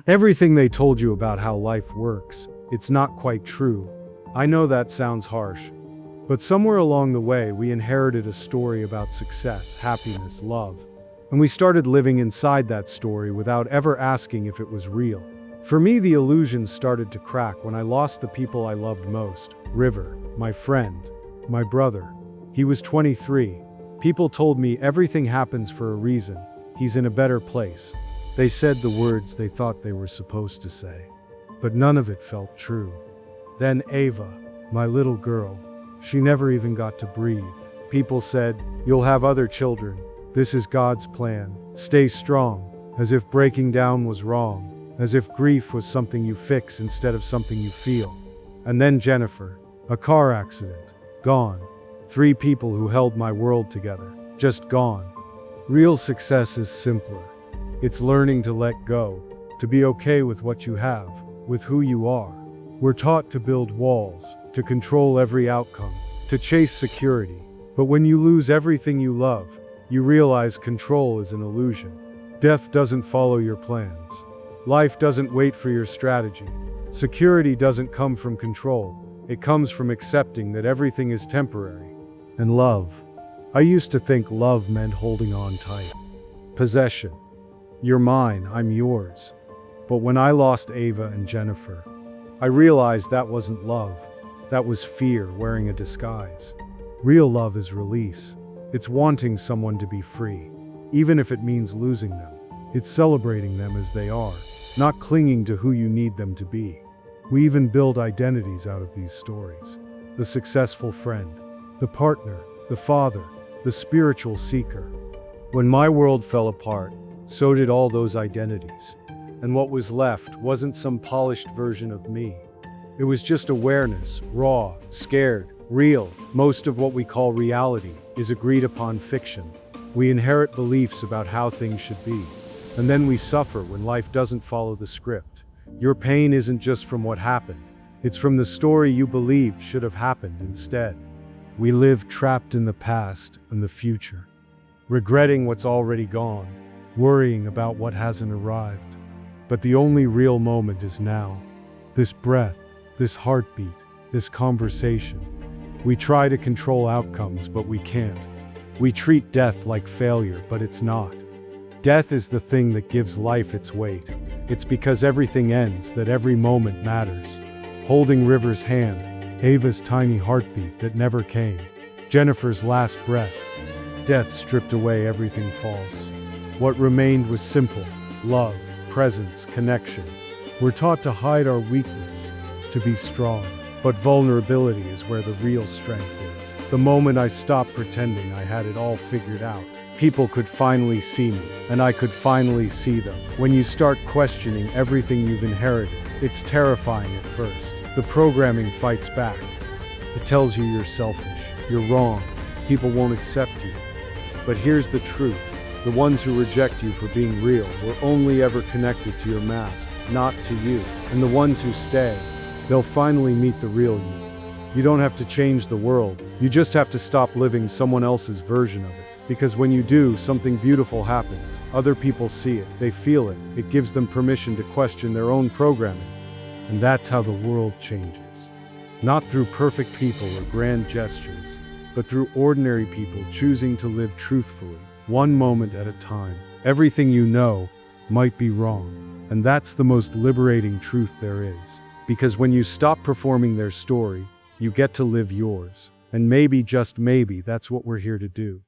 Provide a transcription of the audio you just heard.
Everything they told you about how life works, it's not quite true. I know that sounds harsh, but somewhere along the way we inherited a story about success, happiness, love, and we started living inside that story without ever asking if it was real. For me, the illusion started to crack when I lost the people I loved most. River, my friend, my brother. He was 23. People told me everything happens for a reason. He's in a better place. They said the words they thought they were supposed to say, but none of it felt true. Then Ava, my little girl, she never even got to breathe. People said, "You'll have other children. This is God's plan. Stay strong," as if breaking down was wrong, as if grief was something you fix instead of something you feel. And then Jennifer, a car accident, gone. 3 people who held my world together, just gone. Real success is simpler. It's learning to let go, to be okay with what you have, with who you are. We're taught to build walls, to control every outcome, to chase security. But when you lose everything you love, you realize control is an illusion. Death doesn't follow your plans. Life doesn't wait for your strategy. Security doesn't come from control. It comes from accepting that everything is temporary. And love. I used to think love meant holding on tight. Possession. You're mine, I'm yours. But when I lost Ava and Jennifer, I realized that wasn't love. That was fear wearing a disguise. Real love is release. It's wanting someone to be free, even if it means losing them. It's celebrating them as they are, not clinging to who you need them to be. We even build identities out of these stories. The successful friend, the partner, the father, the spiritual seeker. When my world fell apart, so did all those identities. And what was left wasn't some polished version of me. It was just awareness, raw, scared, real. Most of what we call reality is agreed upon fiction. We inherit beliefs about how things should be. And then we suffer when life doesn't follow the script. Your pain isn't just from what happened. It's from the story you believed should have happened instead. We live trapped in the past and the future, regretting what's already gone, worrying about what hasn't arrived. But the only real moment is now. This breath, this heartbeat, this conversation. We try to control outcomes, but we can't. We treat death like failure, but it's not. Death is the thing that gives life its weight. It's because everything ends that every moment matters. Holding River's hand, Ava's tiny heartbeat that never came, Jennifer's last breath. Death stripped away everything false. What remained was simple: love, presence, connection. We're taught to hide our weakness, to be strong. But vulnerability is where the real strength is. The moment I stopped pretending I had it all figured out, people could finally see me, and I could finally see them. When you start questioning everything you've inherited, it's terrifying at first. The programming fights back. It tells you you're selfish, you're wrong, people won't accept you. But here's the truth. The ones who reject you for being real were only ever connected to your mask, not to you. And the ones who stay, they'll finally meet the real you. You don't have to change the world. You just have to stop living someone else's version of it. Because when you do, something beautiful happens. Other people see it, they feel it. It gives them permission to question their own programming. And that's how the world changes. Not through perfect people or grand gestures, but through ordinary people choosing to live truthfully, one moment at a time. Everything you know might be wrong. And that's the most liberating truth there is. Because when you stop performing their story, you get to live yours. And maybe, just maybe, that's what we're here to do.